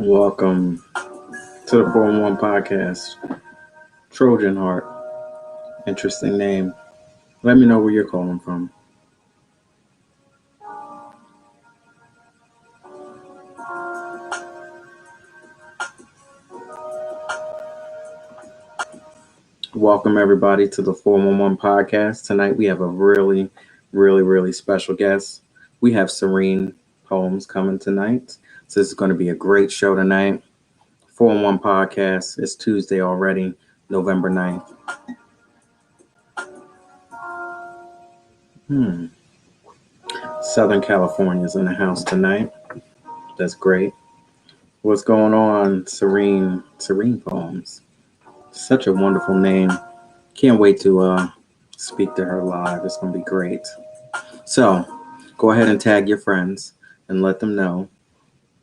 Welcome to the 411 podcast. Trojan Heart. Interesting name. Let me know where you're calling from. Welcome everybody to the 411 podcast. Tonight we have a really special guest. We have Serene Holmes coming tonight. So this is going to be a great show tonight. 411 podcast. It's Tuesday already, November 9th. Southern California's in the house tonight. That's great. What's going on, Serene Holmes? Such a wonderful name. Can't wait to speak to her live. It's going to be great. So go ahead and tag your friends and let them know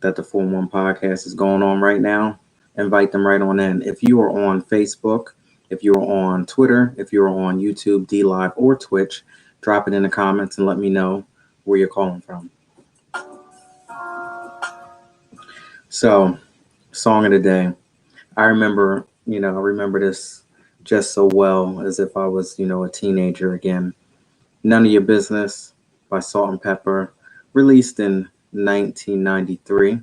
that the 411 podcast is going on right now. Invite them right on in. If you are on Facebook, if you're on Twitter, if you're on YouTube, DLive, or Twitch, drop it in the comments and let me know where you're calling from. So, song of the day. I remember this just so well as if I was, a teenager again. None of Your Business by Salt-N-Pepa, released in 1993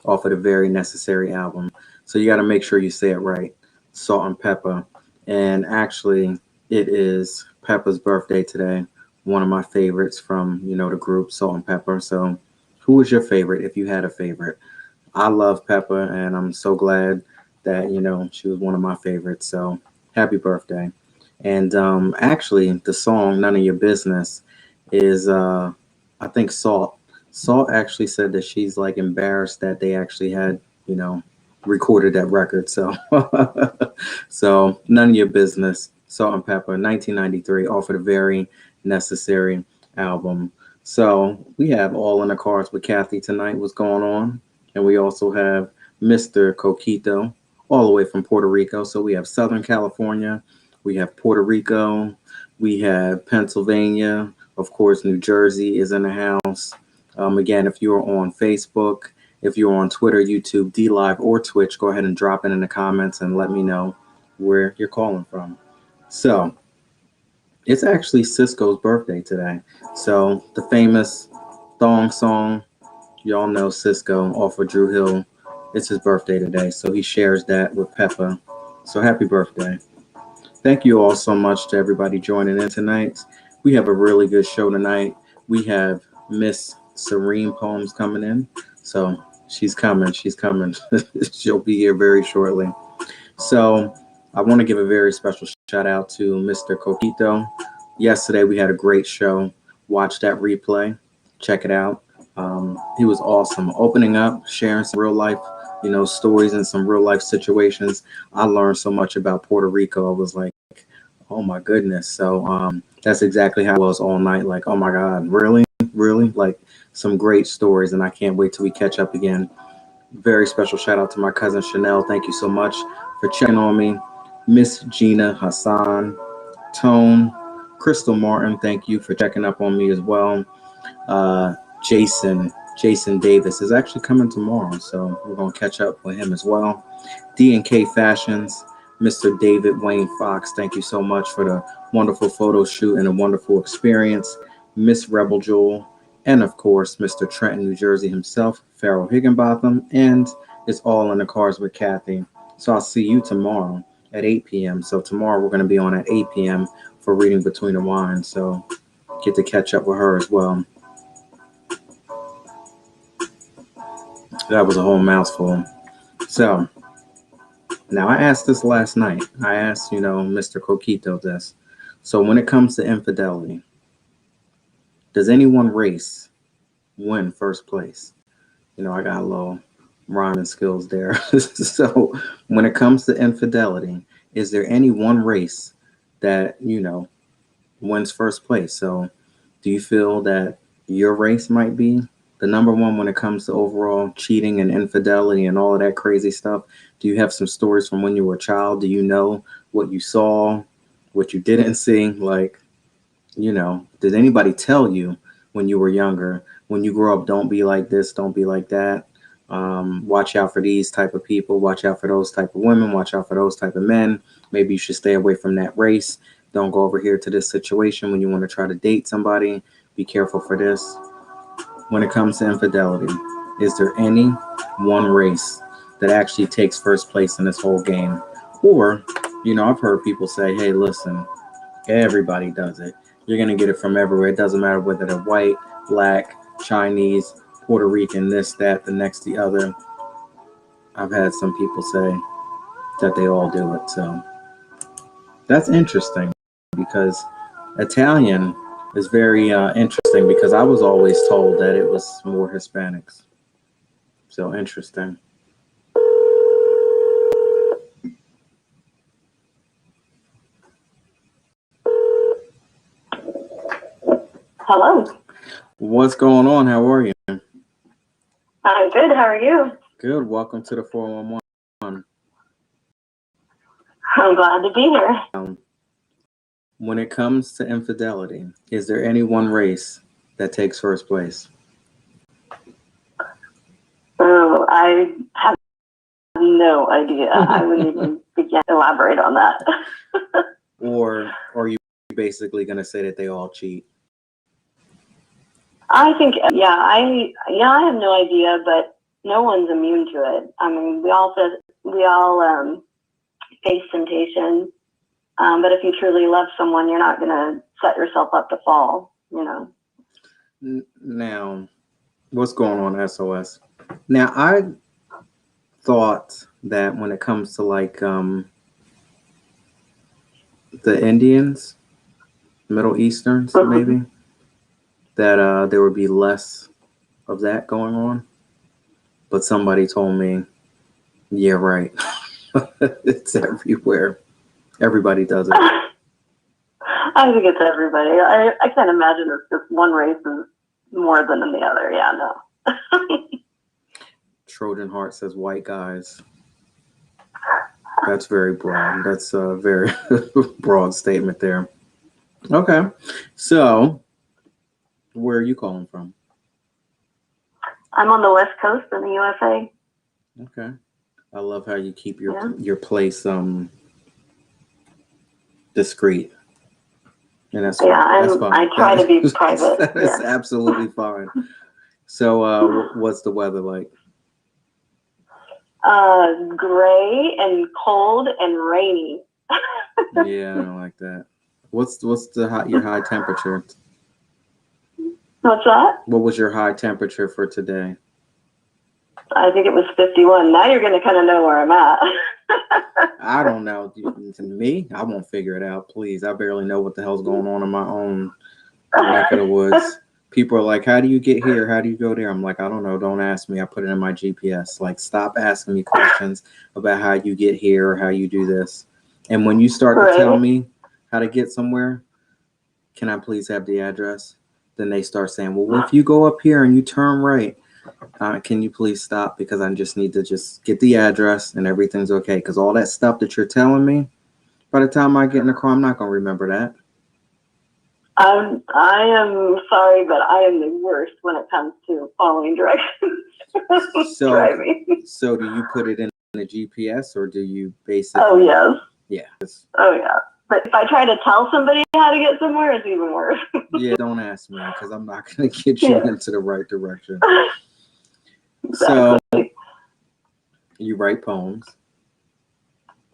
off of the Very Necessary album. So you got to make sure you say it right, Salt-N-Pepa. And actually, it is Peppa's birthday today. One of my favorites from, the group Salt-N-Pepa. So who was your favorite if you had a favorite? I love Peppa, and I'm so glad that, she was one of my favorites. So happy birthday. And actually, the song None of Your Business is, I think, Salt. Salt actually said that she's like embarrassed that they actually had, recorded that record. So, so None of Your Business, Salt-N-Pepa, 1993, off of the Very Necessary album. So we have All in the Cars with Kathy tonight. What's going on? And we also have Mr. Coquito, all the way from Puerto Rico. So we have Southern California, we have Puerto Rico, we have Pennsylvania, of course, New Jersey is in the house. Again, if you're on Facebook, if you're on Twitter, YouTube, DLive, or Twitch, go ahead and drop it in the comments and let me know where you're calling from. So it's actually Cisco's birthday today. So the famous thong song, y'all know Cisco off of Drew Hill. It's his birthday today, so he shares that with Peppa. So happy birthday. Thank you all so much to everybody joining in tonight. We have a really good show tonight. We have Miss Serene Holmes coming in. So she's coming. She'll be here very shortly. So I want to give a very special shout out to Mr. Coquito. Yesterday we had a great show. Watch that replay. Check it out. He was awesome, opening up, sharing some real life, stories and some real life situations. I learned so much about Puerto Rico. I was like, oh my goodness. So that's exactly how I was all night. Like, oh my God, really? Like some great stories. And I can't wait till we catch up again. Very special shout out to my cousin Chanel. Thank you so much for checking on me. Miss Gina Hassan, Tone, Crystal Martin, thank you for checking up on me as well. Jason Davis is actually coming tomorrow, so we're going to catch up with him as well. D&K Fashions, Mr. David Wayne Fox, thank you so much for the wonderful photo shoot and a wonderful experience. Miss Rebel Jewel, and of course, Mr. Trenton, New Jersey himself, Farrell Higginbotham, and it's All in the Cars with Kathy. So I'll see you tomorrow at 8 p.m. So tomorrow we're going to be on at 8 p.m. for Reading Between the Lines, so get to catch up with her as well. That was a whole mouthful. So now I asked this last night. I asked, Mr. Coquito this. So when it comes to infidelity, does any one race win first place? I got a little rhyming skills there. So when it comes to infidelity, is there any one race that, wins first place? So do you feel that your race might be the number one when it comes to overall cheating and infidelity and all of that crazy stuff? Do you have some stories from when you were a child? Do you know what you saw, what you didn't see? Like, did anybody tell you when you were younger, when you grow up, don't be like this, don't be like that? Watch out for these type of people. Watch out for those type of women. Watch out for those type of men. Maybe you should stay away from that race. Don't go over here to this situation when you want to try to date somebody. Be careful for this. When it comes to infidelity, is there any one race that actually takes first place in this whole game? Or, I've heard people say, hey, listen, everybody does it. You're going to get it from everywhere. It doesn't matter whether they're white, black, Chinese, Puerto Rican, this, that, the next, the other. I've had some people say that they all do it. So that's interesting because Italian is very interesting because I was always told that it was more Hispanics. So interesting. Hello. What's going on? How are you? I'm good. How are you? Good. Welcome to the 411. I'm glad to be here. When it comes to infidelity, is there any one race that takes first place? Oh, I have no idea. I wouldn't even begin to elaborate on that. Or are you basically going to say that they all cheat? I think, I have no idea, but no one's immune to it. I mean, we all face temptation. But if you truly love someone, you're not going to set yourself up to fall, Now, what's going on, SOS? Now, I thought that when it comes to like the Indians, Middle Easterns, maybe, that there would be less of that going on. But somebody told me, yeah, right. It's everywhere. Everybody does it. I think it's everybody. I can't imagine it's just one race is more than the other. Yeah, no. Trojan Heart says white guys. That's very broad. That's a very broad statement there. Okay. So, where are you calling from? I'm on the West Coast in the USA. Okay. I love how you keep your place discreet. And that's that's fine. I try to be private. That's absolutely fine. So, what's the weather like? Gray and cold and rainy. Yeah, I don't like that. What's your high temperature? What's that? What was your high temperature for today? I think it was 51. Now you're going to kind of know where I'm at. I don't know. To me, I won't figure it out. Please, I barely know what the hell's going on in my own neck of the woods. People are like, how do you get here? How do you go there? I'm like, I don't know. Don't ask me. I put it in my GPS. Like, stop asking me questions about how you get here or how you do this. And when you start to tell me how to get somewhere, can I please have the address? Then they start saying, well, if you go up here and you turn right, can you please stop? Because I just need to just get the address and everything's okay. Because all that stuff that you're telling me, by the time I get in the car, I'm not going to remember that. I am sorry, but I am the worst when it comes to following directions. So do you put it in the GPS or do you basically? Oh, yes. Yeah. Oh, yeah. But if I try to tell somebody how to get somewhere, it's even worse. Yeah, don't ask me because I'm not going to get you into the right direction. Exactly. So you write poems.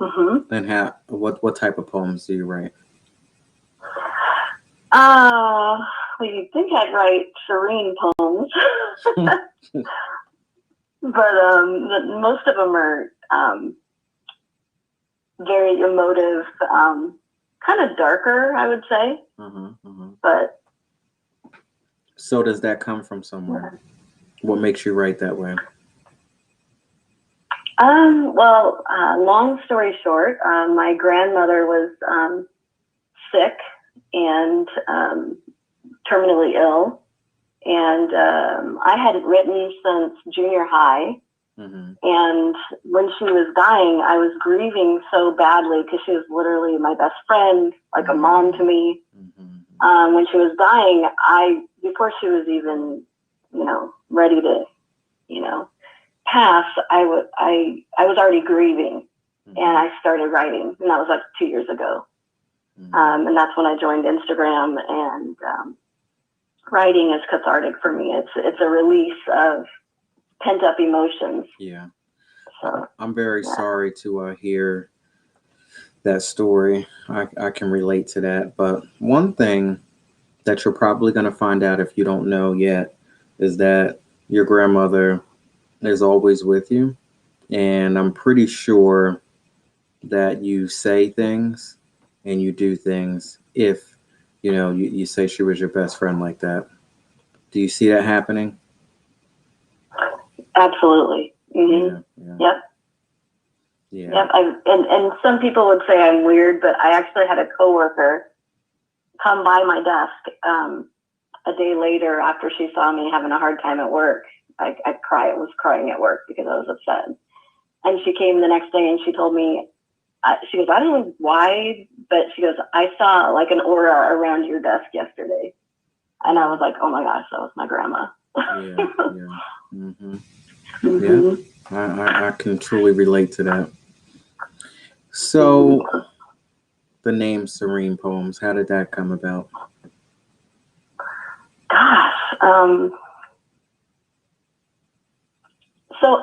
Mm-hmm. And what type of poems do you write? Well, you'd think I'd write serene poems, but most of them are very emotive, kind of darker, I would say. But so does that come from somewhere? What makes you write that way? Well, long story short, my grandmother was sick and terminally ill, and I hadn't written since junior high. And when she was dying, I was grieving so badly because she was literally my best friend, like a mom to me. When she was dying, before she was even, ready to, passed, I was already grieving, Mm-hmm. and I started writing, and that was like 2 years ago. Mm-hmm. And that's when I joined Instagram, and writing is cathartic for me. It's a release of pent up emotions. Yeah. So I'm very yeah. sorry to hear that story. I can relate to that. But one thing that you're probably going to find out if you don't know yet is that your grandmother is always with you. And I'm pretty sure that you say things and you do things if, you say she was your best friend like that. Do you see that happening? Absolutely. Yeah, yeah, Yep. yeah. Yep. And some people would say I'm weird, but I actually had a coworker come by my desk a day later after she saw me having a hard time at work. I was crying at work because I was upset. And she came the next day and she told me, she goes, I don't know why, but she goes, I saw like an aura around your desk yesterday. And I was like, oh my gosh, that was my grandma. Yeah, yeah. Mm-hmm. Yeah, I can truly relate to that. So, the name Serene Poems, how did that come about? Gosh. So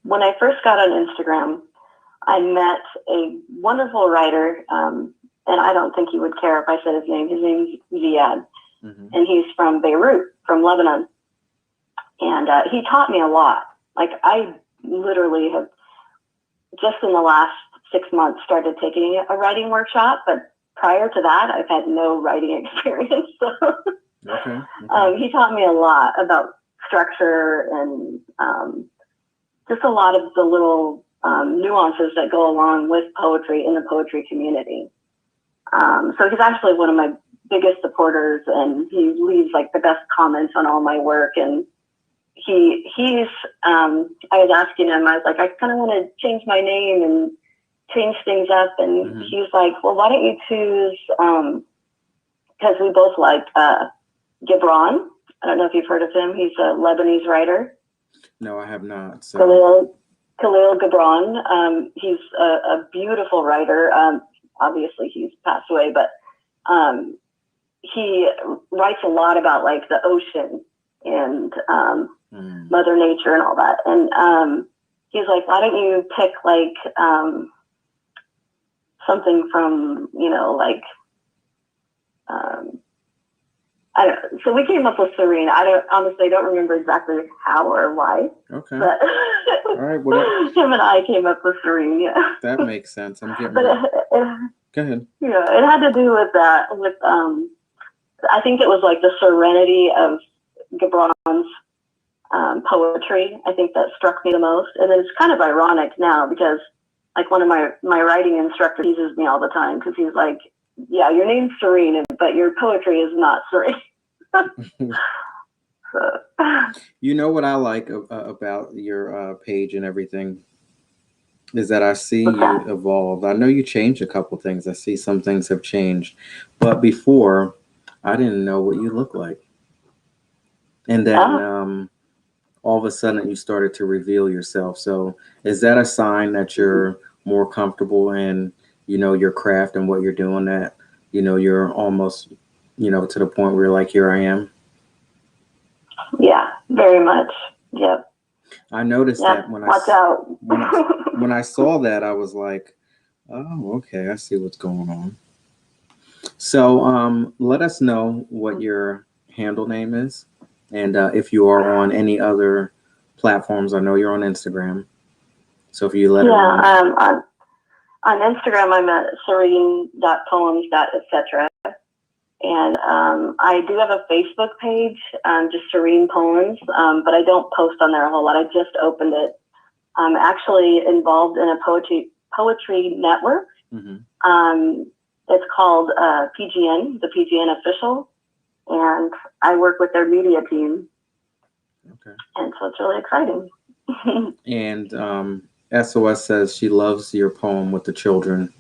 when I first got on Instagram, I met a wonderful writer, and I don't think he would care if I said his name. His name's Ziad, Mm-hmm. and he's from Beirut, from Lebanon. And he taught me a lot. Like I literally have just in the last 6 months started taking a writing workshop, but prior to that, I've had no writing experience. So Okay. he taught me a lot about structure and just a lot of the little nuances that go along with poetry in the poetry community. So he's actually one of my biggest supporters, and he leaves like the best comments on all my work. And he's I was asking him, I was like, I kind of want to change my name and change things up. And Mm-hmm. he's like, well, why don't you choose, because we both like Gibran. I don't know if you've heard of him. He's a Lebanese writer. No, I have not. So. Khalil Gibran. He's a beautiful writer. Obviously, he's passed away, but he writes a lot about like the ocean and Mother Nature and all that. And he's like, why don't you pick like something from, like, I don't know. So we came up with Serene. I honestly don't remember exactly how or why. Okay. But all right. Well, him and I came up with Serene. Yeah. That makes sense. I'm getting. But Go ahead. Yeah, it had to do with that. With I think it was like the serenity of Gibran's poetry. I think that struck me the most. And it's kind of ironic now because like one of my writing instructors teases me all the time because he's like, yeah, your name's Serene, but your poetry is not serene. So. You know what I like about your page and everything is that I see you evolve. I know you changed a couple things. I see some things have changed, but before I didn't know what you look like. And then all of a sudden you started to reveal yourself. So is that a sign that you're more comfortable in, your craft and what you're doing, that, you're almost, to the point where you're like, here I am? Yeah, very much. Yep. I noticed that when when I saw that, I was like, oh, okay, I see what's going on. So let us know what your handle name is, and if you are on any other platforms. I know you're on Instagram, so if you let everyone know. On Instagram, I'm at serene.poems.etc. And I do have a Facebook page, just Serene Poems, but I don't post on there a whole lot. I just opened it. I'm actually involved in a poetry network. Mm-hmm. It's called PGN, the PGN Official, and I work with their media team. Okay. And so it's really exciting. And SOS says she loves your poem with the children,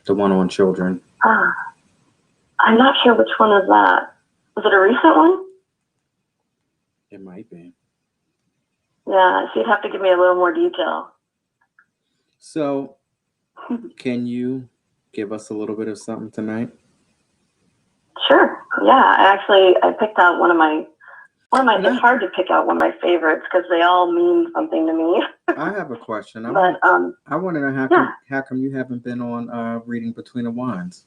the one on children. I'm not sure which one is that. Was it a recent one? It might be. Yeah, Yeah, so you'd have to give me a little more detail. So, can you give us a little bit of something tonight? Sure. Yeah, I picked out one of my. It's hard to pick out one of my favorites because they all mean something to me. I have a question. I But want to know how come you haven't been on Reading Between the Lines?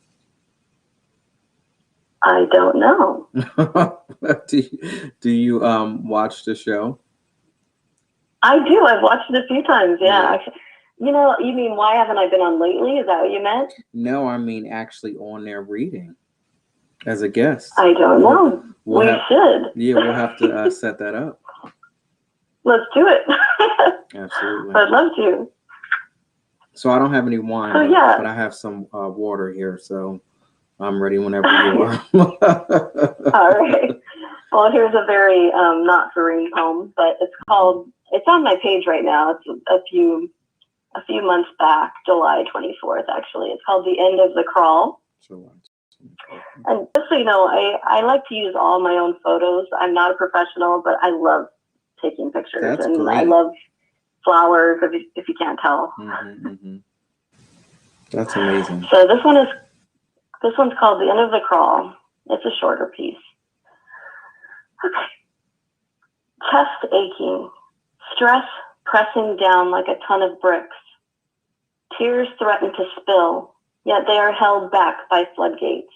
I don't know. do you watch the show? I do. I've watched it a few times. Yeah. Actually, you mean why haven't I been on lately? Is that what you meant? No, I mean actually on there reading as a guest. I don't know. We should. Yeah, we'll have to set that up. Let's do it. Absolutely. I'd love to. So I don't have any wine, but I have some water here, so I'm ready whenever you are. All right. Well, here's a very not serene poem, but it's on my page right now. It's a few months back, July 24th, actually. It's called The End of the Crawl. And just so you know, I like to use all my own photos. I'm not a professional, but I love taking pictures. That's and great. I love flowers, if you can't tell. Mm-hmm, mm-hmm. That's amazing. So this one's called The End of the Crawl. It's a shorter piece. Okay. Chest aching, stress pressing down like a ton of bricks. Tears threaten to spill, yet they are held back by floodgates.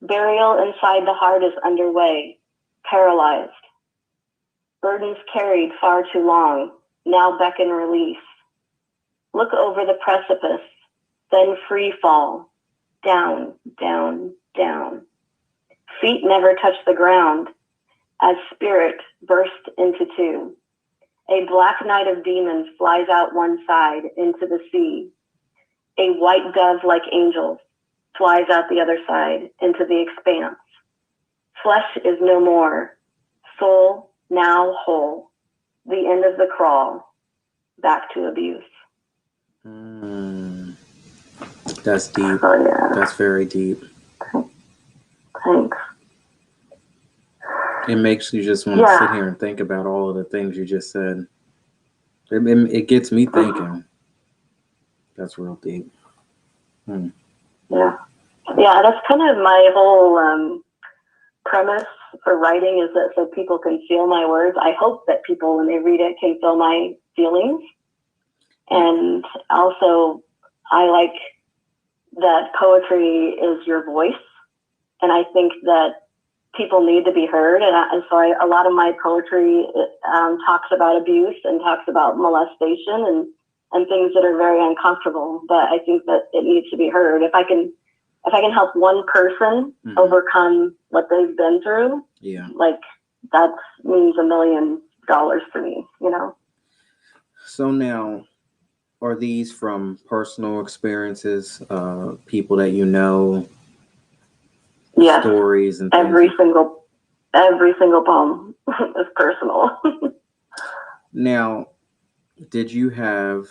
Burial inside the heart is underway, paralyzed. Burdens carried far too long, now beckon release. Look over the precipice, then free fall, down, down, down. Feet never touch the ground, as spirit burst into two. A black night of demons flies out one side into the sea. A white dove like angels flies out the other side into the expanse. Flesh is no more, soul now whole. The end of the crawl, back to abuse. That's deep. Oh, yeah. That's very deep. Thanks. It makes you just want to sit here and think about all of the things you just said. It gets me thinking. That's real deep. Yeah. Yeah, that's kind of my whole premise for writing, is that so people can feel my words. I hope that people, when they read it, can feel my feelings. And also, I like that poetry is your voice. And I think that people need to be heard. And so a lot of my poetry talks about abuse and talks about molestation and things that are very uncomfortable. But I think that it needs to be heard. If I can help one person overcome what they've been through, like that means $1 million to me, you know? So now, are these from personal experiences, people that you know? Yes. Stories and things? Every single poem is personal. Now, did you have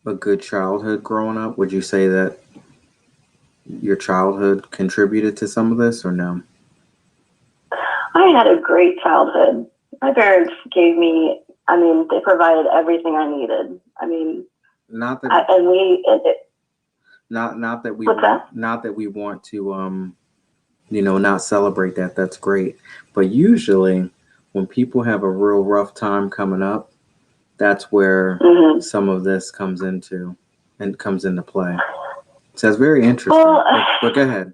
a good childhood growing up? Would you say that your childhood contributed to some of this, or no? I had a great childhood. My parents gave me, they provided everything I needed. Not that we want to not celebrate that. That's great. But usually when people have a real rough time coming up, that's where some of this comes into play. So that's very interesting. Well, but go ahead.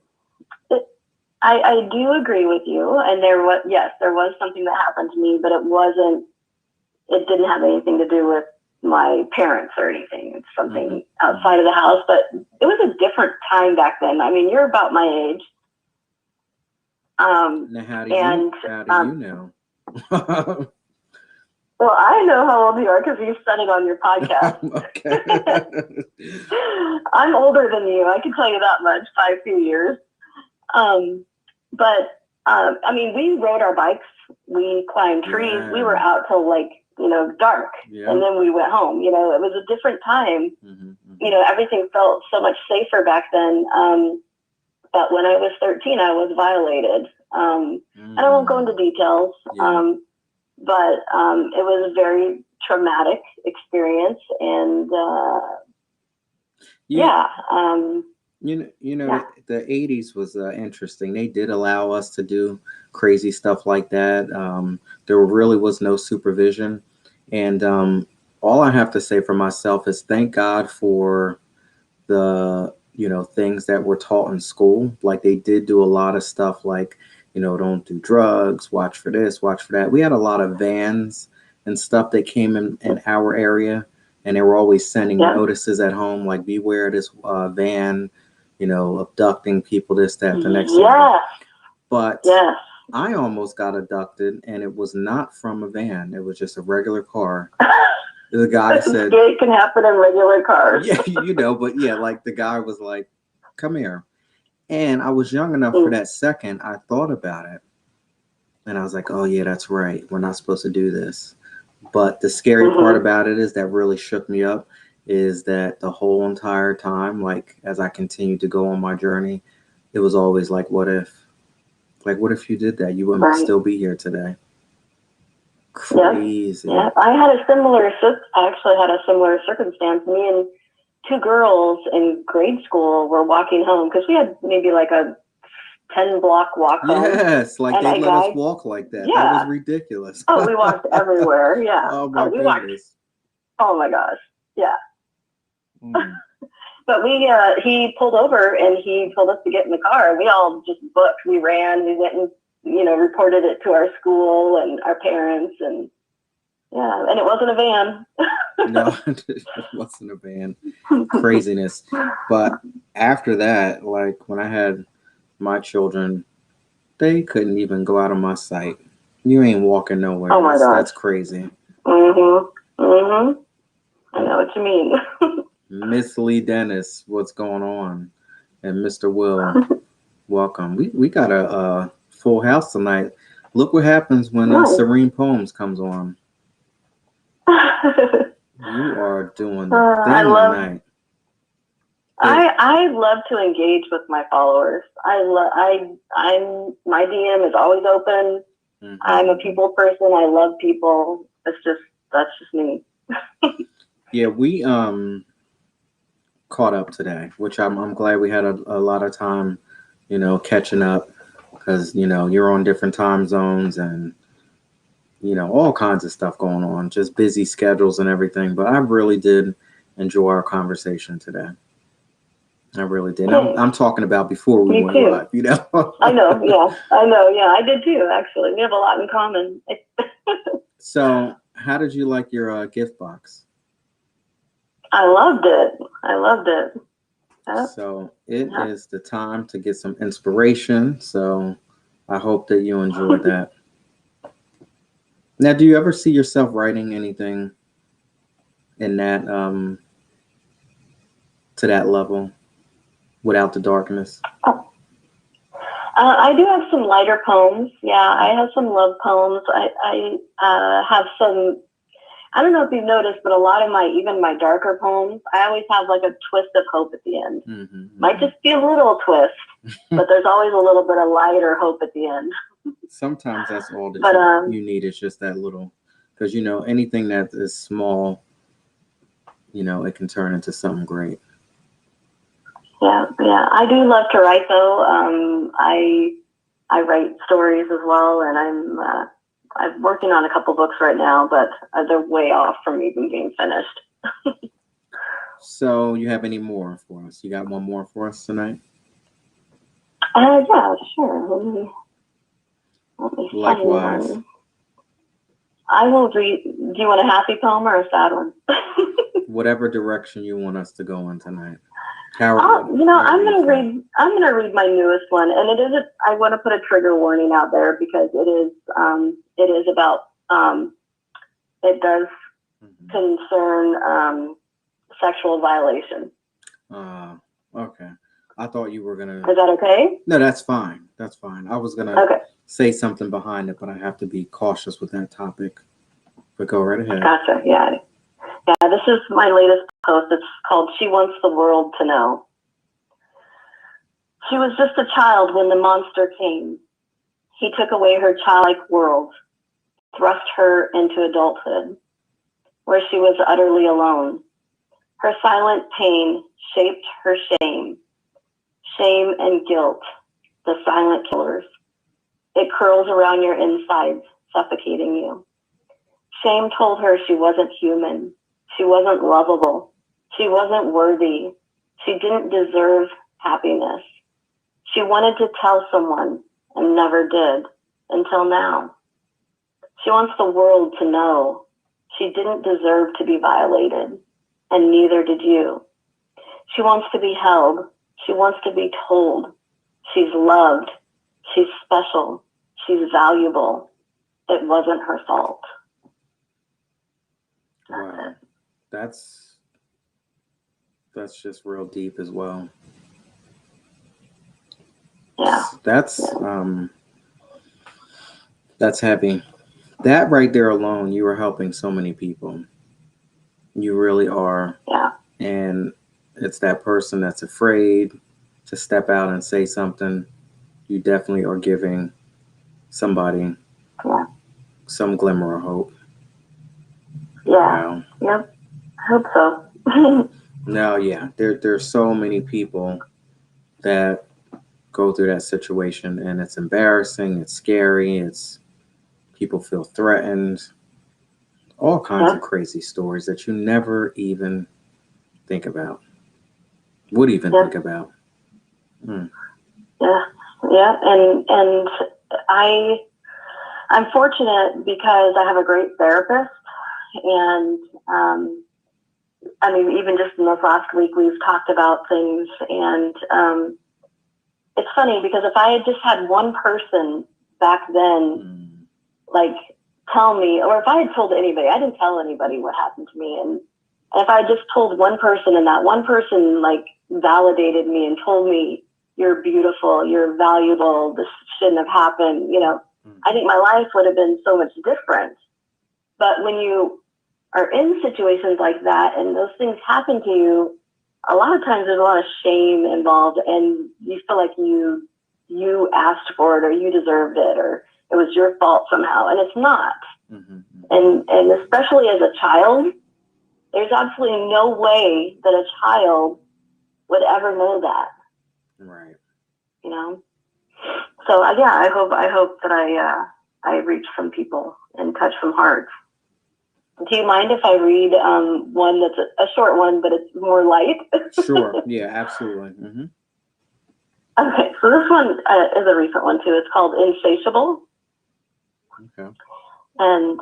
I do agree with you. And there was something that happened to me, but it didn't have anything to do with my parents or anything. It's something outside of the house, but it was a different time back then. You're about my age. Now, how do you know? Well, I know how old you are because you said it on your podcast. I'm older than you. I can tell you that much by a few years. We rode our bikes. We climbed trees. Yeah. We were out till dark. Yeah. And then we went home. It was a different time. Everything felt so much safer back then. But when I was 13, I was violated. And I won't go into details. Yeah. but it was a very traumatic experience, and You yeah, yeah, the 80s was interesting. They did allow us to do crazy stuff like that. There really was no supervision. And all I have to say for myself is thank God for the, things that were taught in school. Like they did do a lot of stuff like, don't do drugs, watch for this, watch for that. We had a lot of vans and stuff that came in our area, and they were always sending yeah, notices at home like beware this van, abducting people, this, that, the next thing. yes, But yes. I almost got abducted, and it was not from a van. It was just a regular car. The guy said, It can happen in regular cars. yeah, but yeah, like the guy was like, come here. And I was young enough for Mm, that second. I thought about it and I was like, oh, yeah, that's right. We're not supposed to do this. But the scary part mm-hmm. about it is that really shook me up is that the whole entire time, like as I continued to go on my journey, it was always like, what if? Like, what if you did that? You wouldn't Right. still be here today. Yep. Crazy. Yeah. I actually had a similar circumstance. Me and two girls in grade school were walking home because we had maybe like a 10-block walk home. Yes, like And they a let us guy, walk like that. That was yeah. ridiculous. Oh, we walked everywhere. Yeah. Oh my Oh, we walked. goodness. Oh my gosh. Yeah. Mm. But he pulled over and he told us to get in the car. We all just booked. We ran. We went and, reported it to our school and our parents. And yeah, and it wasn't a van. No, it wasn't a van. Craziness. But after that, like when I had my children, they couldn't even go out of my sight. You ain't walking nowhere. Oh my That's gosh. crazy. Mhm. Mhm. I know what you mean. Miss Lee Dennis, what's going on? And Mr. Will, welcome. We got a full house tonight. Look what happens when Nice. Serene Poems comes on. You are doing the I thing love tonight. It. I love to engage with my followers. I'm my DM is always open. I'm a Mhm. people person. I love people. That's just me. Yeah, we caught up today, which I'm glad we had a lot of time, catching up because you're on different time zones and all kinds of stuff going on, just busy schedules and everything. But I really did enjoy our conversation today. I really did. And I'm Thanks. talking about before we Me went too. live. I know. Yeah. I know. Yeah. I did too. Actually, we have a lot in common. So, how did you like your gift box? I loved it. I loved it. Yep. So, it Yeah. is the time to get some inspiration. So, I hope that you enjoyed that. Now, do you ever see yourself writing anything in that to that level without the darkness? I do have some lighter poems. Yeah, I have some love poems. I have some. I don't know if you've noticed, but a lot of even my darker poems, I always have like a twist of hope at the end. Might just be a little twist, but there's always a little bit of light or hope at the end. Sometimes that's all that But you need is just that little, because anything that is small, it can turn into something great. yeah, yeah, I do love to write though. I write stories as well, and I'm working on a couple books right now, but they're way off from even being finished. So, you have any more for us? You got one more for us tonight? Yeah, sure. Let me find Likewise. one. I will read. Do you want a happy poem or a sad one? Whatever direction you want us to go in tonight. I'm However you gonna feel. read. I'm gonna read my newest one, and it is. I want to put a trigger warning out there because it is. It is about. It does concern sexual violation. Okay. I thought you were gonna. Is that okay? No, that's fine. That's fine. I was gonna Okay. say something behind it, but I have to be cautious with that topic. But go right ahead. Gotcha. Yeah. Yeah. This is my latest post. It's called "She Wants the World to Know." She was just a child when the monster came. He took away her childlike world. thrust her into adulthood, where she was utterly alone. Her silent pain shaped her shame. Shame and guilt, the silent killers. It curls around your insides, suffocating you. Shame told her she wasn't human. She wasn't lovable. She wasn't worthy. She didn't deserve happiness. She wanted to tell someone and never did until now. She wants the world to know she didn't deserve to be violated, and neither did you. She wants to be held. She wants to be told she's loved, she's special, she's valuable. It wasn't her fault. Wow. That's just real deep as well. Yeah. That's heavy. That right there alone, you are helping so many people. You really are. Yeah. And it's that person that's afraid to step out and say something. You definitely are giving somebody some glimmer of hope. Yeah. Wow. Yep. I hope so. No, yeah. There's so many people that go through that situation, and it's embarrassing, it's scary, it's people feel threatened, all kinds of crazy stories that you never even think about, would even think about. Yeah, yeah, and I'm fortunate because I have a great therapist, and I mean, even just in this last week, we've talked about things, and it's funny because if I had just had one person back then, like tell me, or if I had told anybody, I didn't tell anybody what happened to me, and if I just told one person, and that one person like validated me and told me, you're beautiful, you're valuable, this shouldn't have happened, you know, I think my life would have been so much different. But when you are in situations like that and those things happen to you, a lot of times there's a lot of shame involved, and you feel like you asked for it, or you deserved it, or it was your fault somehow, and it's not. And especially as a child, there's absolutely no way that a child would ever know that. Right. You know. So yeah, I hope that I reach some people and touch some hearts. Do you mind if I read one that's a short one, but it's more light? Sure. Yeah, absolutely. Okay, so this one is a recent one too. It's called Insatiable. Okay. And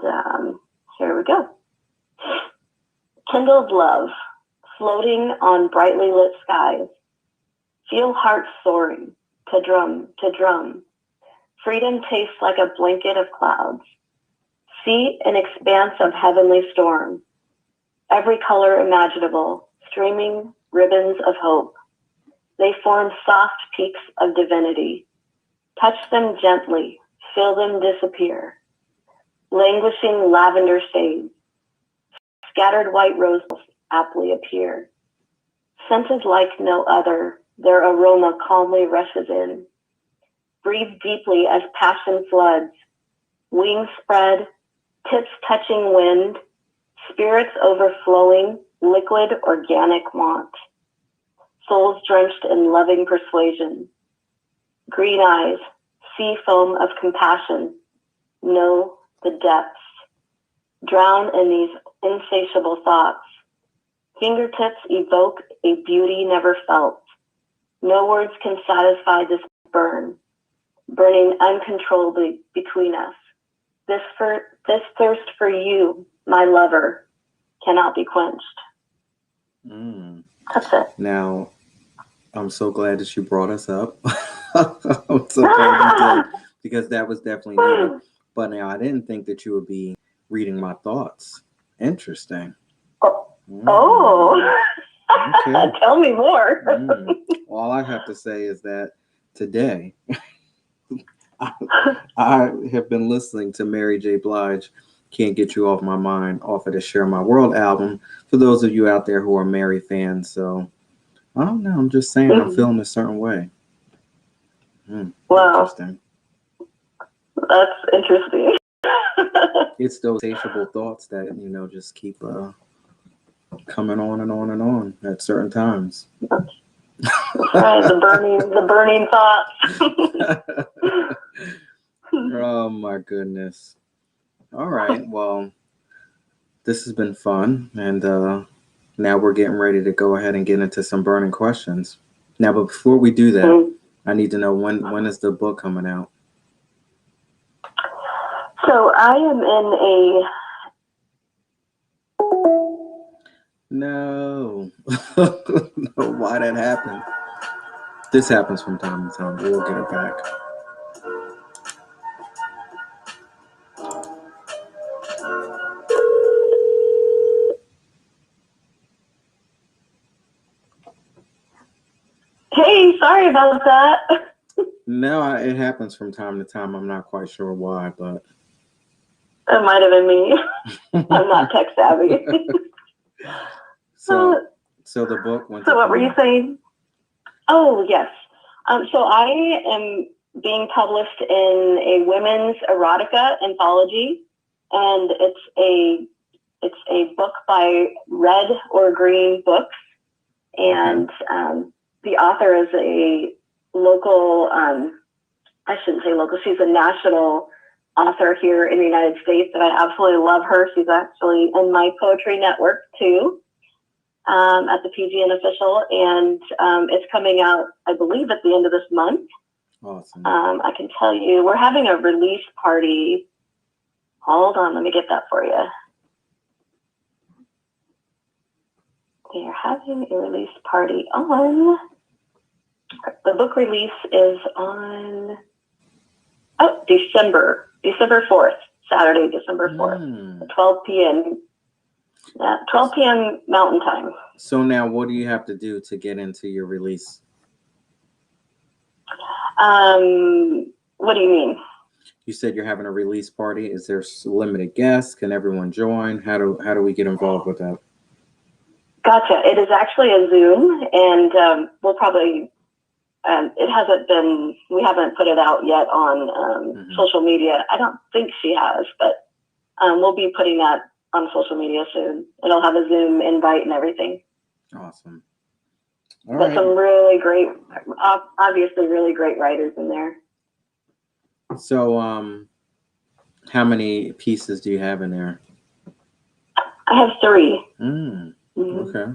here we go. Kindled love, floating on brightly lit skies. Feel hearts soaring, to drum, to drum. Freedom tastes like a blanket of clouds. See an expanse of heavenly storm. Every color imaginable, streaming ribbons of hope. They form soft peaks of divinity. Touch them gently, feel them disappear. Languishing lavender shades. Scattered white roses aptly appear. Scented like no other, their aroma calmly rushes in. Breathe deeply as passion floods. Wings spread, tips touching wind. Spirits overflowing, liquid organic want. Souls drenched in loving persuasion. Green eyes, sea foam of compassion. Know the depths. Drown in these insatiable thoughts. Fingertips evoke a beauty never felt. No words can satisfy this burn, burning uncontrollably between us. This thirst for you, my lover, cannot be quenched. That's it. Now, I'm so glad that you brought us up. I'm so glad you did, because that was definitely needed. But now I didn't think that you would be reading my thoughts. Interesting. Oh. Okay. Tell me more. All I have to say is that today I have been listening to Mary J. Blige, Can't Get You Off My Mind, off of the Share My World album, for those of you out there who are Mary fans. So I don't know, I'm just saying I'm feeling a certain way. Wow. Interesting. That's interesting. it's those insatiable thoughts that, just keep coming on and on and on at certain times. Right, the burning thoughts. Oh my goodness. All right. Well, this has been fun, and now we're getting ready to go ahead and get into some burning questions. Now, but before we do that, I need to know when is the book coming out? So I am in No. No, why that happened? This happens from time to time. We'll get it back. Hey, sorry about that. No, it happens from time to time. I'm not quite sure why, but It might have been me. I'm not tech savvy. so the book. So what were you saying? Oh, yes. So I am being published in a women's erotica anthology, and it's a book by Red or Green Books, and the author is a local. I shouldn't say local. She's a national author here in the United States, and I absolutely love her. She's actually in my poetry network too. At the PG and Official, and it's coming out, I believe, at the end of this month. Awesome. I can tell you, we're having a release party. Hold on, let me get that for you. We are having a release party on, the book release is on, December 4th, Saturday, December 4th, at 12 p.m. Yeah, 12 p.m. Mountain Time. So now, what do you have to do to get into your release? What do you mean? You said you're having a release party. Is there limited guests? Can everyone join? How do we get involved with that? Gotcha. It is actually a Zoom, and we'll probably. It hasn't been. We haven't put it out yet on social media. I don't think she has, but we'll be putting that on social media soon. It'll have a Zoom invite and everything. Awesome. All right. Some really great, obviously really great writers in there. So, how many pieces do you have in there? I have 3. Okay.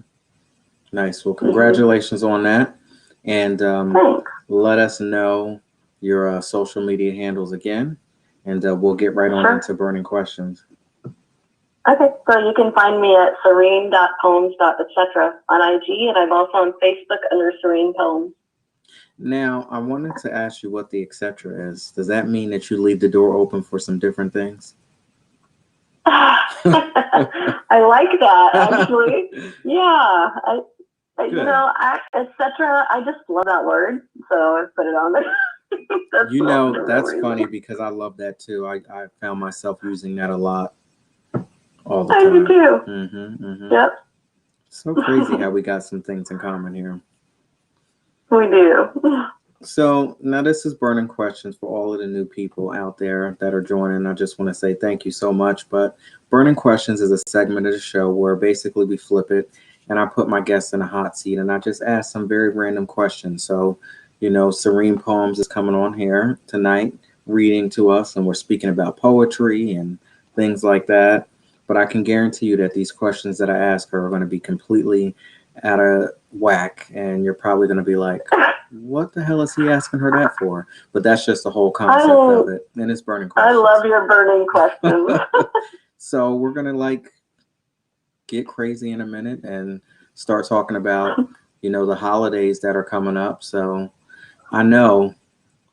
Nice. Well, congratulations on that. And let us know your social media handles again, and we'll get right on into burning questions. Okay, so you can find me at serene.poems.etc. on IG, and I'm also on Facebook under Serene Poems. Now, I wanted to ask you what the etc. is. Does that mean that you leave the door open for some different things? I like that, actually. Yeah, etc. I just love that word, so I put it on there. That's funny because I love that too. I found myself using that a lot. All the time. I do too. Yep. So crazy how we got some things in common here. We do. So now this is burning questions for all of the new people out there that are joining. I just want to say thank you so much. But burning questions is a segment of the show where basically we flip it and I put my guests in a hot seat and I just ask some very random questions. So, Serene Poems is coming on here tonight, reading to us, and we're speaking about poetry and things like that. But I can guarantee you that these questions that I ask her are going to be completely out of whack. And you're probably going to be like, what the hell is he asking her that for? But that's just the whole concept of it. And it's burning questions. I love your burning questions. So we're going to get crazy in a minute and start talking about, the holidays that are coming up. So I know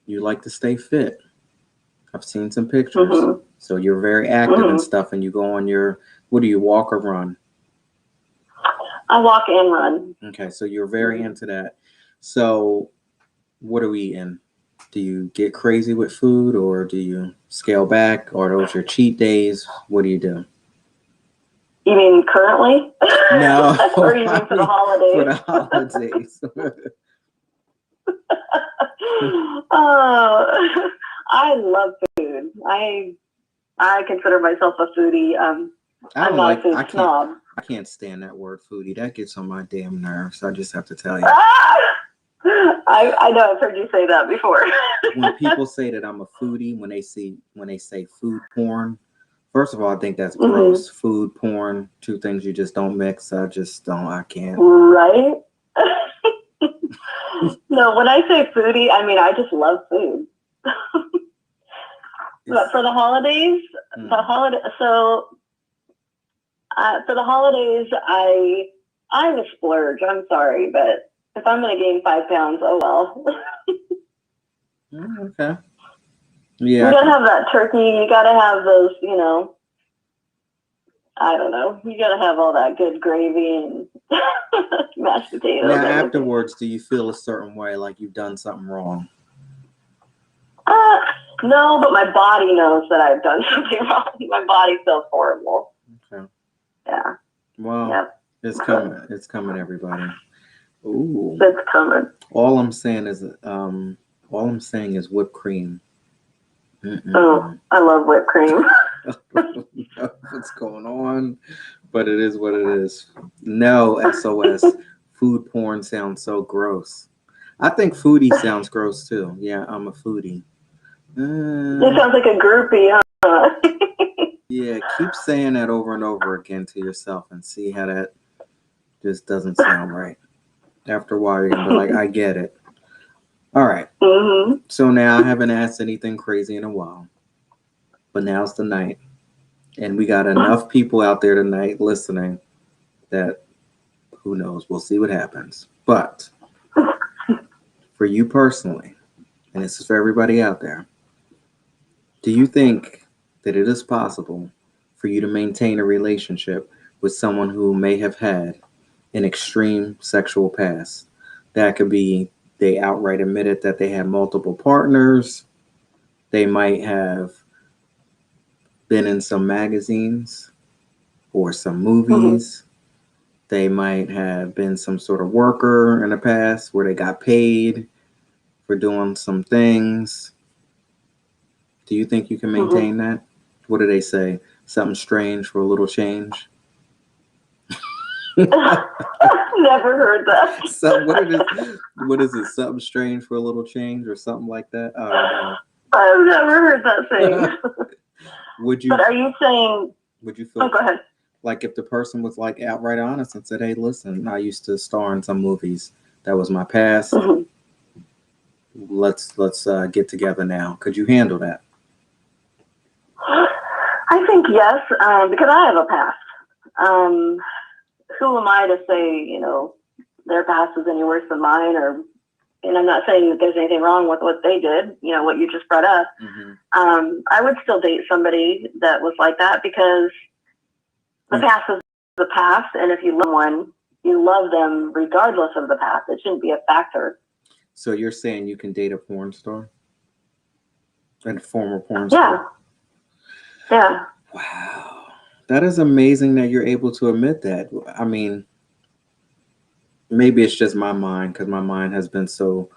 you like to stay fit. I've seen some pictures. So you're very active and stuff, and you go on what do you walk or run? I walk and run. Okay, so you're very into that. So what are we eating? Do you get crazy with food, or do you scale back, or are those your cheat days? What do you do? You mean currently? No. Or you mean for the holidays? For the holidays. Oh, I love food. I I consider myself a foodie. I I'm don't not a like. food snob. I can't stand that word foodie. That gets on my damn nerves. I just have to tell you. Ah! I know I've heard you say that before. When people say that I'm a foodie, when they say food porn, first of all, I think that's Hmm. gross. Food porn, two things you just don't mix. I just don't. I can't. Right? No, when I say foodie, I mean I just love food. But It's for the holidays, mm, for the holidays, I'm a splurge. I'm sorry, but if I'm gonna gain 5 pounds, oh well. okay. Yeah, You I gotta can. have that turkey. You gotta have those. I don't know. You gotta have all that good gravy and mashed potatoes, Now, everything. afterwards, do you feel a certain way, like you've done something wrong? Uh, no, but my body knows that I've done something wrong. My body feels horrible. Okay. Yeah. Well, Yep. it's coming. It's coming, everybody. Ooh. It's coming. All I'm saying is, all I'm saying is whipped cream. Oh, Mm-mm-mm. I love whipped cream. I don't know what's going on, but it is what it is. No, SOS. Food porn sounds so gross. I think foodie sounds gross too. Yeah, I'm a foodie. It Uh, sounds like a groupie, huh? yeah, keep saying that over and over again to yourself and see how that just doesn't sound right. After a while, you're gonna be like, I get it. All right. Hmm. So now I haven't asked anything crazy in a while, but now's the night. And we got enough people out there tonight listening that who knows? We'll see what happens. But for you personally, and this is for everybody out there, do you think that it is possible for you to maintain a relationship with someone who may have had an extreme sexual past? That could be they outright admitted that they had multiple partners, they might have been in some magazines or some Hmm. movies. They might have been some sort of worker in the past where they got paid for doing some things. Do you think you can Hmm. maintain that? What do they say? Something strange for a little change? Never heard that. So what is it? Something strange for a little change or something like that? I don't know. I've never heard that saying. would But you are you saying? would you Oh, feel go ahead. like if the person was like outright honest and said, "Hey, listen, I used to star in some movies. That was my past. Hmm. Let's get together now." Could you handle that? I think yes, because I have a past. Um, who am I to say, their past is any worse than mine? And I'm not saying that there's anything wrong with what they did, what you just brought up. Mm-hmm. I would still date somebody that was like that because the You, past is the past, and if you love someone, you love them regardless of the past. It shouldn't be a factor. so you're saying you can date a porn star, a former porn star? Yeah, yeah. Wow, that is amazing that you're able to admit that. I mean, maybe it's just my mind because my mind has been so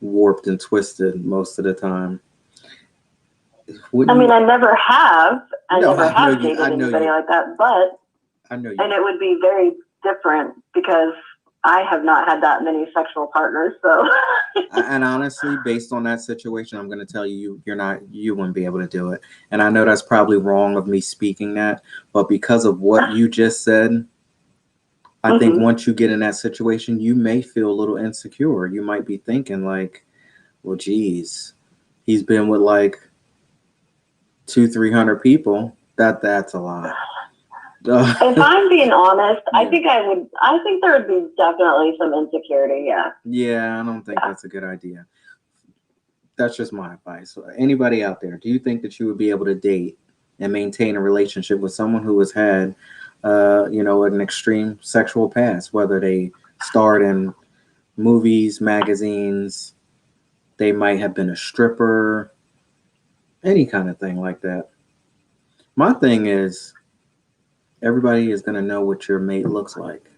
warped and twisted most of the time. I Wouldn't mean, you? I never have. I No, never I know have you. I dated know anybody you. like that, but I know and you. it would be very different because I have not had that many sexual partners. So, And honestly, based on that situation, I'm going to tell you, you're not, you wouldn't be able to do it. And I know that's probably wrong of me speaking that, but because of what you just said, I think hmm. once you get in that situation, you may feel a little insecure. You might be thinking like, well, geez, he's been with like two, 300 people. That's a lot. If I'm being honest, I Yeah. think I would. I think there would be definitely some insecurity. Yeah, Yeah, I don't think yeah. that's a good idea. That's just my advice. So anybody out there, do you think that you would be able to date and maintain a relationship with someone who has had, an extreme sexual past, whether they starred in movies, magazines, they might have been a stripper, any kind of thing like that? My thing is, everybody is going to know what your mate looks like.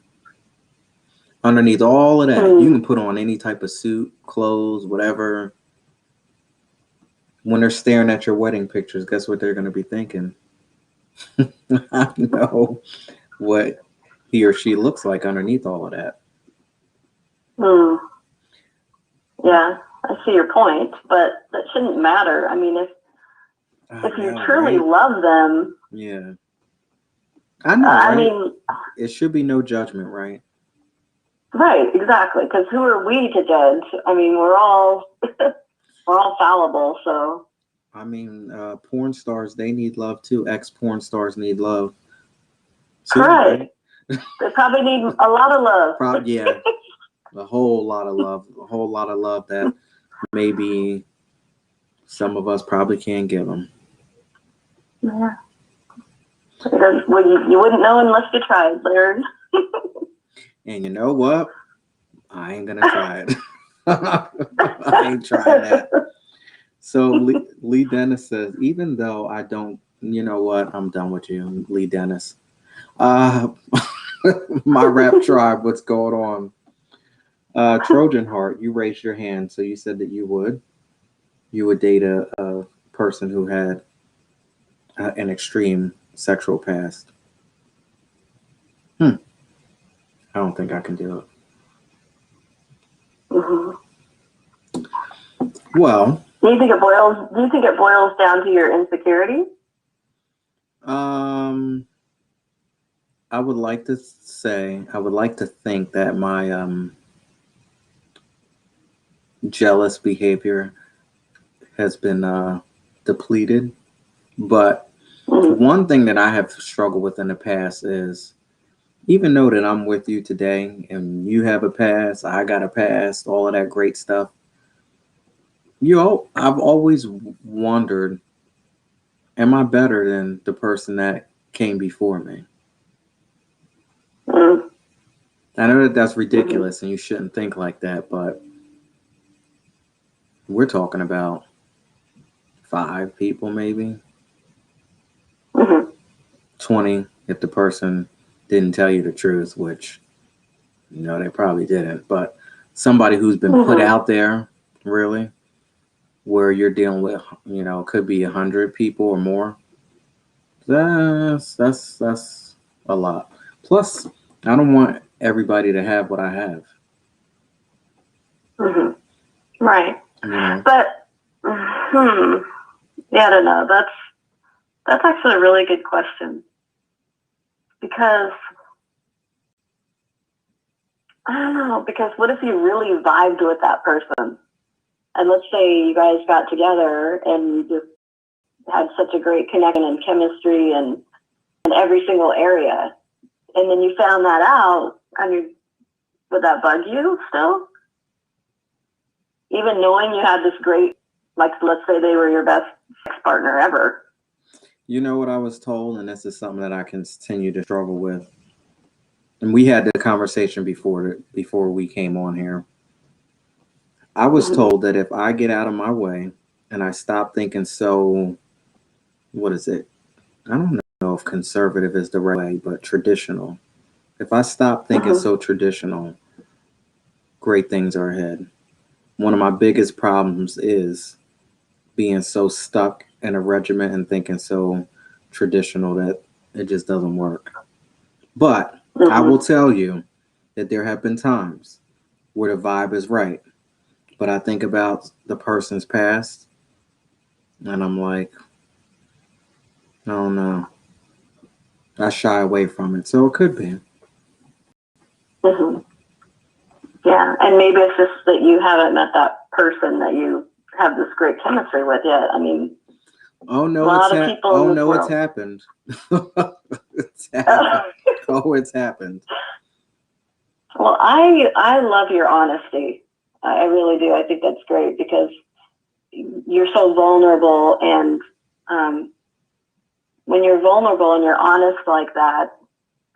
Underneath all of that, you Hmm. can put on any type of suit, clothes, whatever. when they're staring at your wedding pictures, guess what they're going to be thinking? I know what he or she looks like underneath all of that. Hmm. Yeah, I see your point, but that shouldn't matter. I mean, I if you know, truly right? love them, Yeah. I know, I right? mean, It should be no judgment, right? right, exactly. Because who are we to judge? I mean, we're all we're all fallible. So I mean, porn stars, they need love too. Ex porn stars need love too, correct. right? They probably need a lot of love. Yeah, a whole lot of love, a whole lot of love that maybe some of us probably can't give them. Yeah. Because you wouldn't know unless you tried, Larry. And you know what? I ain't gonna try it. I ain't trying that. So Lee Dennis says, even though I don't, you know what? I'm done with you, Lee Dennis. Uh, my rap tribe, what's going on? Trojan Heart, you raised your hand, so you said that you would date a person who had an extreme sexual past. I don't think I can do it. Mm-hmm. Well, Do you think it boils down to your insecurity? um, I would like to say, I would like to think that my jealous behavior has been depleted. But Mm-hmm. one thing that I have struggled with in the past is, even though that I'm with you today and you have a past, I got a past, all of that great stuff, I've always wondered, am I better than the person that came before me? Mm-hmm. I know that that's ridiculous and you shouldn't think like that, but we're talking about five people, maybe Mm-hmm. 20 if the person didn't tell you the truth, which, they probably didn't. But somebody who's been put Mm-hmm. out there, really, where you're dealing with, could be 100 people or more. That's a lot. Plus, I don't want everybody to have what I have. Mm-hmm. Right. You know, But yeah, I don't know. That's actually a really good question because I don't know. Because what if you really vibed with that person, and let's say you guys got together and you just had such a great connection and chemistry and in every single area, and then you found that out. I mean, would that bug you still? Even knowing you had this great, like, let's say they were your best sex partner ever. you know what I was told, and this is something that I continue to struggle with. And we had the conversation before we came on here. I was Mm-hmm. told that if I get out of my way and I stop thinking so, what is it? I don't know if conservative is the right way, but traditional. If I stop thinking Mm-hmm. so traditional, great things are ahead. One of my biggest problems is being so stuck in a regiment and thinking so traditional that it just doesn't work. But I will Mm-hmm. tell you that there have been times where the vibe is right, but I think about the person's past and I'm like, I don't know. I shy away from it. So it could be. Mm-hmm. Yeah, and maybe it's just that you haven't met that person that you have this great chemistry with yet. I mean, a lot of people oh in this no, it's world. happened. It's happened. Oh, it's happened. Well, I love your honesty. I really do. I think that's great because you're so vulnerable, and um, when you're vulnerable and you're honest like that,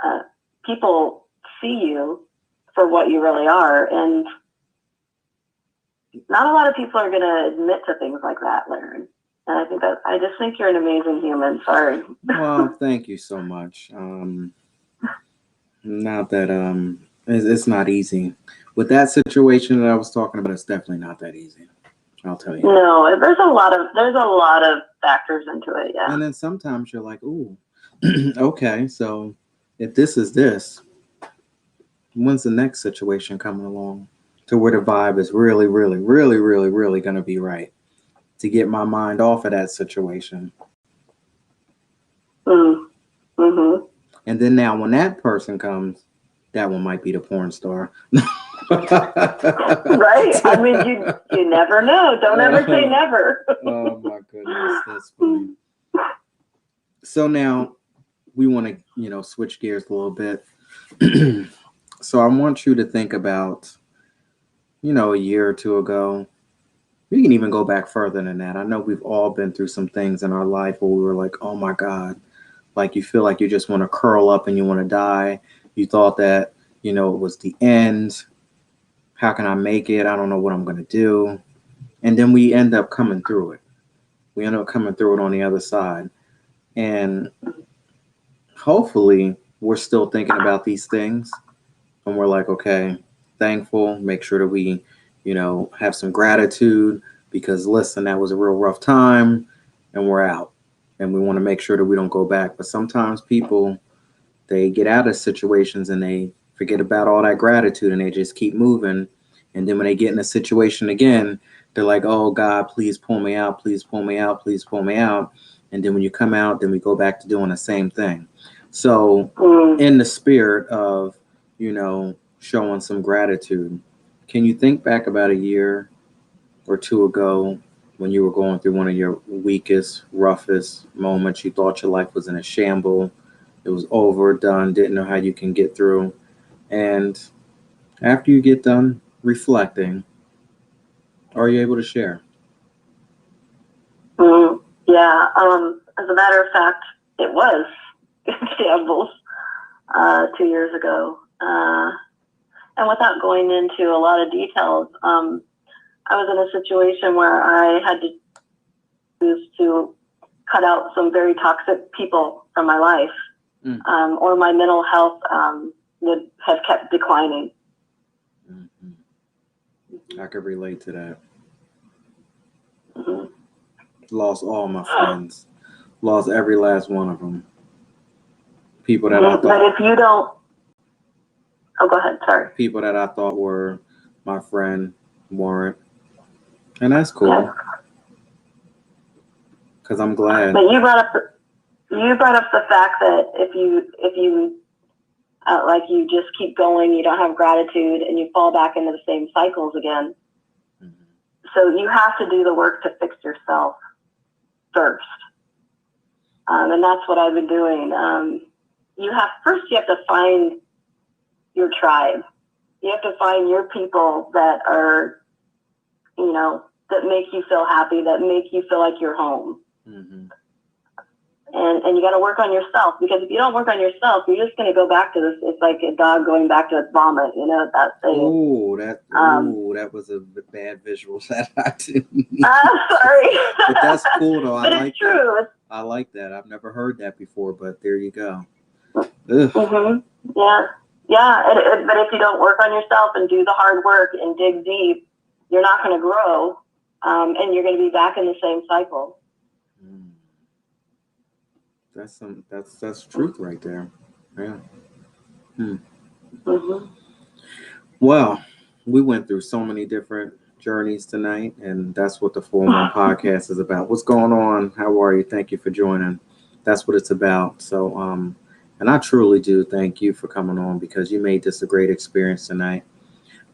uh, people see you for what you really are, and not a lot of people are going to admit to things like that, Larry. And I just think you're an amazing human. Sorry. Well, thank you so much. Not that it's not easy. With that situation that I was talking about, it's definitely not that easy. I'll tell you that. No, there's a lot of factors into it. Yeah. And then sometimes you're like, ooh, okay, so if this is this, when's the next situation coming along to where the vibe is really, really, really, really, really going to be right to get my mind off of that situation? Mm. Mhm. And then now, when that person comes, that one might be the porn star. Right. I mean, you never know. Don't ever say never. Oh my goodness, that's funny. So now we want to, switch gears a little bit. So I want you to think about, a year or two ago. We can even go back further than that. I know we've all been through some things in our life where we were like, oh my God, like you feel like you just want to curl up and you want to die. You thought that, it was the end. How can I make it? I don't know what I'm going to do. And then we end up coming through it. We end up coming through it on the other side. And hopefully we're still thinking about these things and we're like, okay, thankful, make sure that we, have some gratitude because listen, that was a real rough time and we're out. And we want to make sure that we don't go back. But sometimes people, they get out of situations and they forget about all that gratitude and they just keep moving. And then when they get in a situation again, they're like, oh God, please pull me out, please pull me out, please pull me out. And then when you come out, then we go back to doing the same thing. So, in the spirit of, showing some gratitude, can you think back about a year or two ago when you were going through one of your weakest, roughest moments? You thought your life was in a shamble, it was over, done, didn't know how you can get through. And after you get done reflecting, are you able to share? Yeah. As a matter of fact, it was shambles 2 years ago. And without going into a lot of details, I was in a situation where I had to choose to cut out some very toxic people from my life, or my mental health would have kept declining. I could relate to that. Mm-hmm. Lost all my friends, lost every last one of them. People that I But thought, if you don't, oh, go ahead. Sorry. people that I thought were my friend weren't, and that's cool because I'm glad. But you brought up the fact that if you like you just keep going, you don't have gratitude, and you fall back into the same cycles again. Mm-hmm. So you have to do the work to fix yourself first, and that's what I've been doing. You have to find your tribe. You have to find your people that are, that make you feel happy, that make you feel like you're home. Mm-hmm. And you got to work on yourself, because if you don't work on yourself, you're just going to go back to this. It's like a dog going back to its vomit, that thing. That was a bad visual that I didn't. Sorry. But that's cool though. But I like it's true. that. I like that. I've never heard that before, but there you go. Mm-hmm. Yeah. Yeah. But if you don't work on yourself and do the hard work and dig deep, you're not going to grow, and you're going to be back in the same cycle. That's truth right there. Yeah. Mm-hmm. Well, we went through so many different journeys tonight, and that's what the 4-1 podcast is about. What's going on? How are you? Thank you for joining. That's what it's about. So, and I truly do thank you for coming on because you made this a great experience tonight.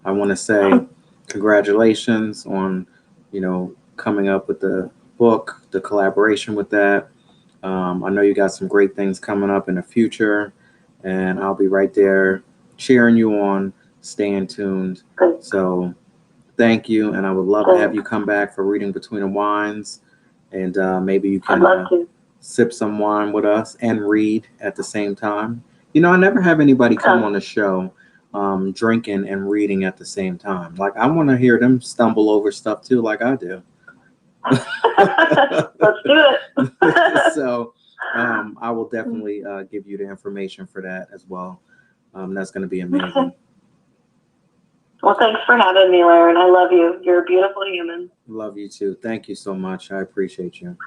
I want to say congratulations on, coming up with the book, the collaboration with that. I know you got some great things coming up in the future, and I'll be right there cheering you on, staying tuned. So thank you, and I would love to have you come back for Reading Between the Wines, and maybe you I'd can love to. sip some wine with us and read at the same time. I never have anybody come on the show drinking and reading at the same time. Like, I want to hear them stumble over stuff too, like I do. Let's do it. So I will definitely give you the information for that as well. That's going to be amazing. Well, thanks for having me, Lauren. I love you. You're a beautiful human. Love you too. Thank you so much. I appreciate you.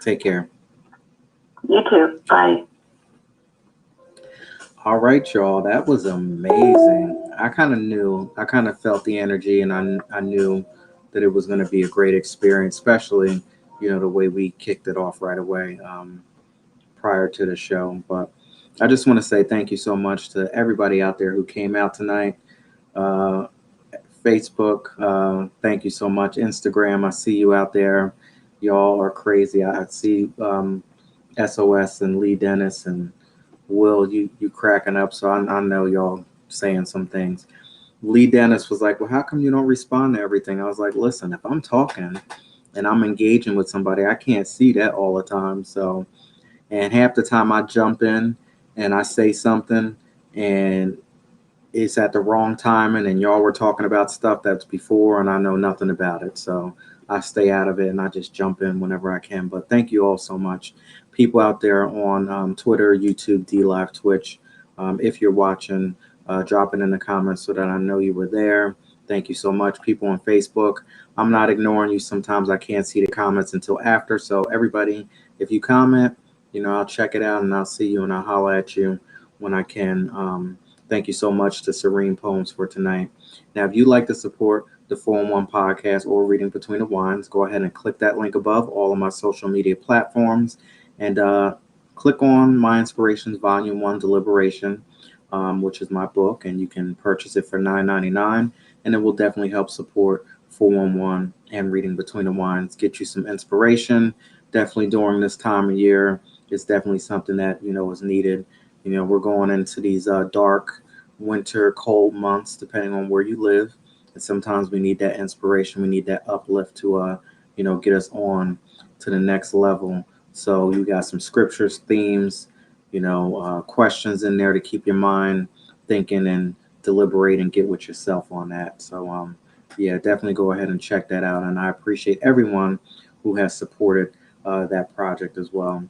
Take care. You too. Bye. All right, y'all. That was amazing. I kind of knew, I kind of felt the energy, and I knew that it was going to be a great experience, especially, the way we kicked it off right away prior to the show. But I just want to say thank you so much to everybody out there who came out tonight. Uh, Facebook, thank you so much. Instagram, I see you out there. Y'all are crazy. I see SOS and Lee Dennis and Will, you cracking up. So I know y'all saying some things. Lee Dennis was like, "Well, how come you don't respond to everything?" I was like, "Listen, if I'm talking and I'm engaging with somebody, I can't see that all the time. So, and half the time I jump in and I say something and it's at the wrong timing, and y'all were talking about stuff that's before and I know nothing about it. So I stay out of it and I just jump in whenever I can. But thank you all so much. People out there on Twitter, YouTube, D Live, Twitch, if you're watching, drop it in the comments so that I know you were there. Thank you so much. People on Facebook, I'm not ignoring you. Sometimes I can't see the comments until after. So everybody, if you comment, I'll check it out and I'll see you and I'll holler at you when I can. Thank you so much to Serene Poems for tonight. Now, if you'd like to support the 411 podcast or Reading Between the Wines, go ahead and click that link above all of my social media platforms and click on My Inspirations Volume 1 Deliberation, which is my book, and you can purchase it for $9.99. And it will definitely help support 411 and Reading Between the Wines, get you some inspiration. Definitely during this time of year, it's definitely something that, is needed. We're going into these dark winter, cold months, depending on where you live. And sometimes we need that inspiration. We need that uplift to, get us on to the next level. So you got some scriptures, themes, questions in there to keep your mind thinking and deliberate and get with yourself on that. So, yeah, definitely go ahead and check that out. And I appreciate everyone who has supported that project as well.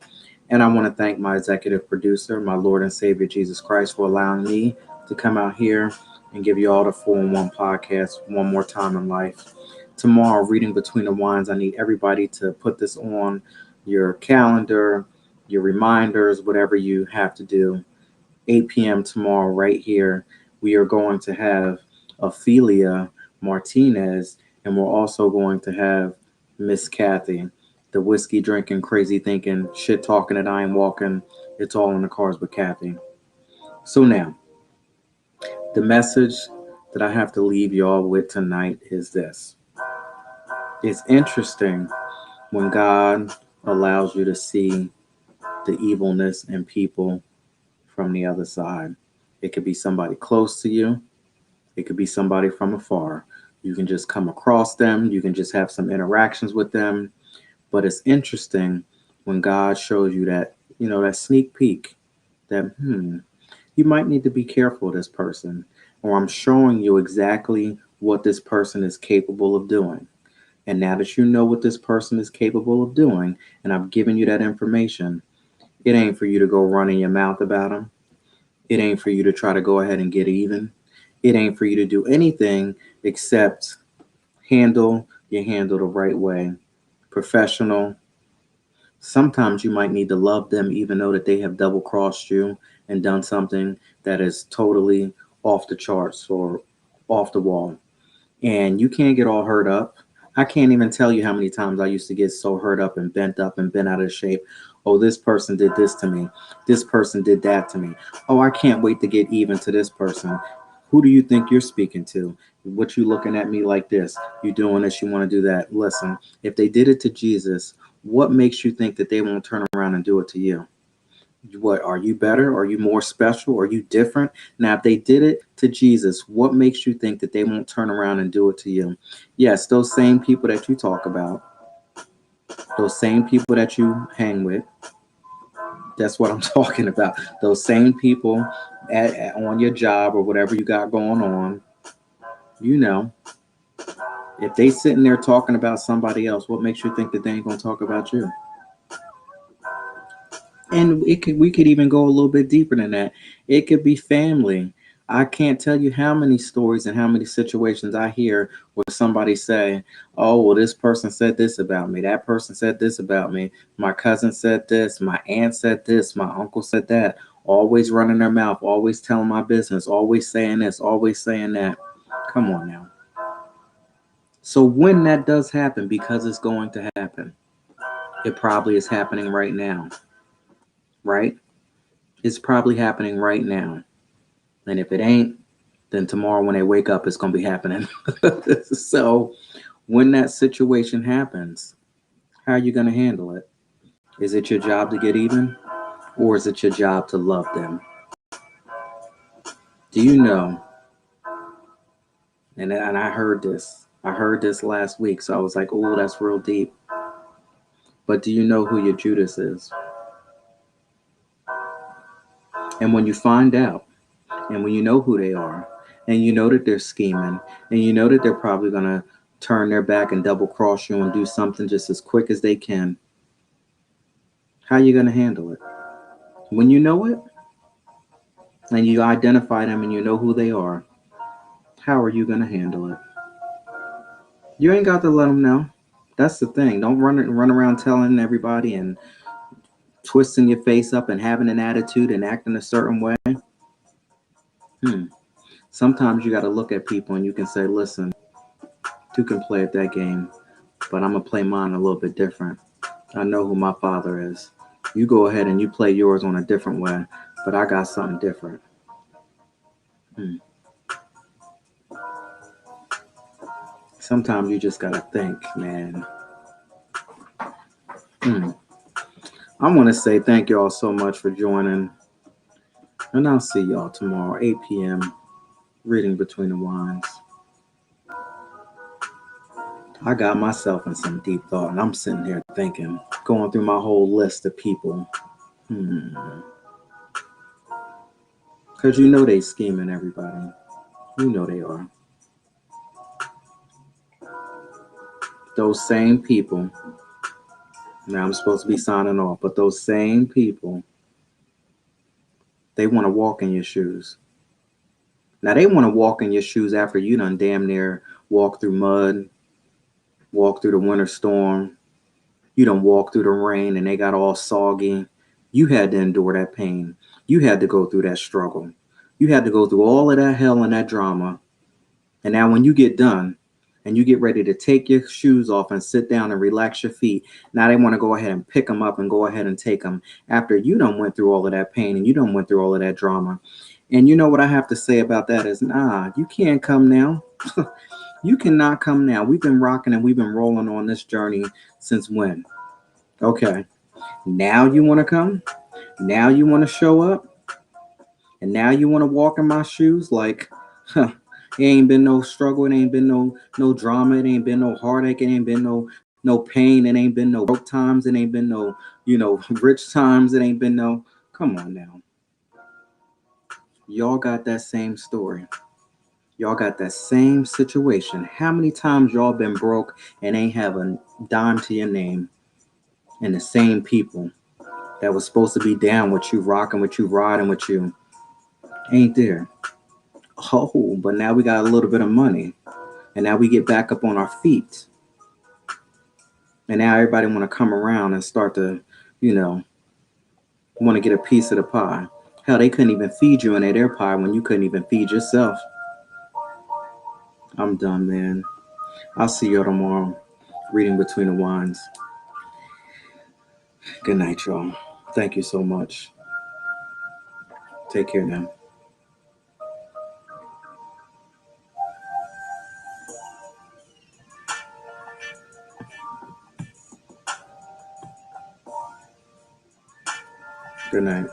And I want to thank my executive producer, my Lord and Savior Jesus Christ, for allowing me to come out here and give you all the 411 podcast one more time in life. Tomorrow, Reading Between the Wines, I need everybody to put this on your calendar, your reminders, whatever you have to do. 8 p.m. tomorrow, right here, we are going to have Ophelia Martinez, and we're also going to have Miss Kathy, the whiskey drinking, crazy thinking, shit talking that I am walking. It's all in the cars with Kathy. So now, the message that I have to leave y'all with tonight is this. It's interesting when God allows you to see the evilness in people from the other side. It could be somebody close to you, it could be somebody from afar. You can just come across them, you can just have some interactions with them. But it's interesting when God shows you that, that sneak peek that, you might need to be careful of this person, or I'm showing you exactly what this person is capable of doing. And now that you know what this person is capable of doing, and I've given you that information, it ain't for you to go running your mouth about them. It ain't for you to try to go ahead and get even. It ain't for you to do anything except handle your handle the right way. Professional. Sometimes you might need to love them even though that they have double crossed you and done something that is totally off the charts or off the wall. And you can't get all hurt up. I can't even tell you how many times I used to get so hurt up and bent out of shape. Oh, this person did this to me. This person did that to me. Oh, I can't wait to get even to this person. Who do you think you're speaking to? What you looking at me like this? You doing this, you want to do that. Listen, if they did it to Jesus, what makes you think that they won't turn around and do it to you? What, are you better? Are you more special? Are you different? Now, if they did it to Jesus, what makes you think that they won't turn around and do it to you? Yes, those same people that you talk about, those same people that you hang with, that's what I'm talking about. Those same people on your job or whatever you got going on, you know, if they sitting there talking about somebody else, what makes you think that they ain't gonna talk about you? And we could even go a little bit deeper than that. It could be family. I can't tell you how many stories and how many situations I hear where somebody say, "Oh, well, this person said this about me. That person said this about me. My cousin said this. My aunt said this. My uncle said that." Always running their mouth, always telling my business, always saying this, always saying that. Come on now. So when that does happen, because it's going to happen, it probably is happening right now, right? It's probably happening right now. And if it ain't, then tomorrow when they wake up, it's going to be happening. So when that situation happens, how are you going to handle it? Is it your job to get even? Or is it your job to love them? Do you know? And I heard this. I heard this last week. So I was like, oh, that's real deep. But do you know who your Judas is? And when you find out, and when you know who they are, and you know that they're scheming, and you know that they're probably going to turn their back and double cross you and do something just as quick as they can, how are you going to handle it? When you know it, and you identify them and you know who they are, how are you going to handle it? You ain't got to let them know. That's the thing. Don't run around telling everybody and twisting your face up and having an attitude and acting a certain way. Hmm. Sometimes you got to look at people and you can say, listen, you can play at that game, but I'm going to play mine a little bit different. I know who my father is. You go ahead and you play yours on a different way, but I got something different. Hmm. Sometimes you just got to think, man. Hmm. I want to say thank you all so much for joining, and I'll see y'all tomorrow, 8 p.m., reading Between the Wines. I got myself in some deep thought, and I'm sitting here thinking, going through my whole list of people. Because you know they scheming everybody. You know they are. Those same people, now I'm supposed to be signing off, but those same people, they want to walk in your shoes. Now they want to walk in your shoes after you done damn near walk through mud, walk through the winter storm, you done walk through the rain and they got all soggy. You had to endure that pain. You had to go through that struggle. You had to go through all of that hell and that drama. And now when you get done and you get ready to take your shoes off and sit down and relax your feet, now they want to go ahead and pick them up and go ahead and take them after you done went through all of that pain and you done went through all of that drama. And you know what I have to say about that is, nah, you can't come now. You cannot come now. We've been rocking and we've been rolling on this journey since when? Okay. Now you want to come? Now you want to show up? And now you want to walk in my shoes? Like, huh, it ain't been no struggle. It ain't been no drama. It ain't been no heartache. It ain't been no pain. It ain't been no broke times. It ain't been no, rich times. It ain't been no. Come on now. Y'all got that same story. Y'all got that same situation. How many times y'all been broke and ain't have a dime to your name? And the same people that was supposed to be down with you, rocking with you, riding with you, ain't there. Oh, but now we got a little bit of money. And now we get back up on our feet. And now everybody want to come around and start to, you know, want to get a piece of the pie. Hell, they couldn't even feed you in their pie when you couldn't even feed yourself. I'm done, man. I'll see y'all tomorrow. Reading Between the Wines. Good night, y'all. Thank you so much. Take care now. Good night.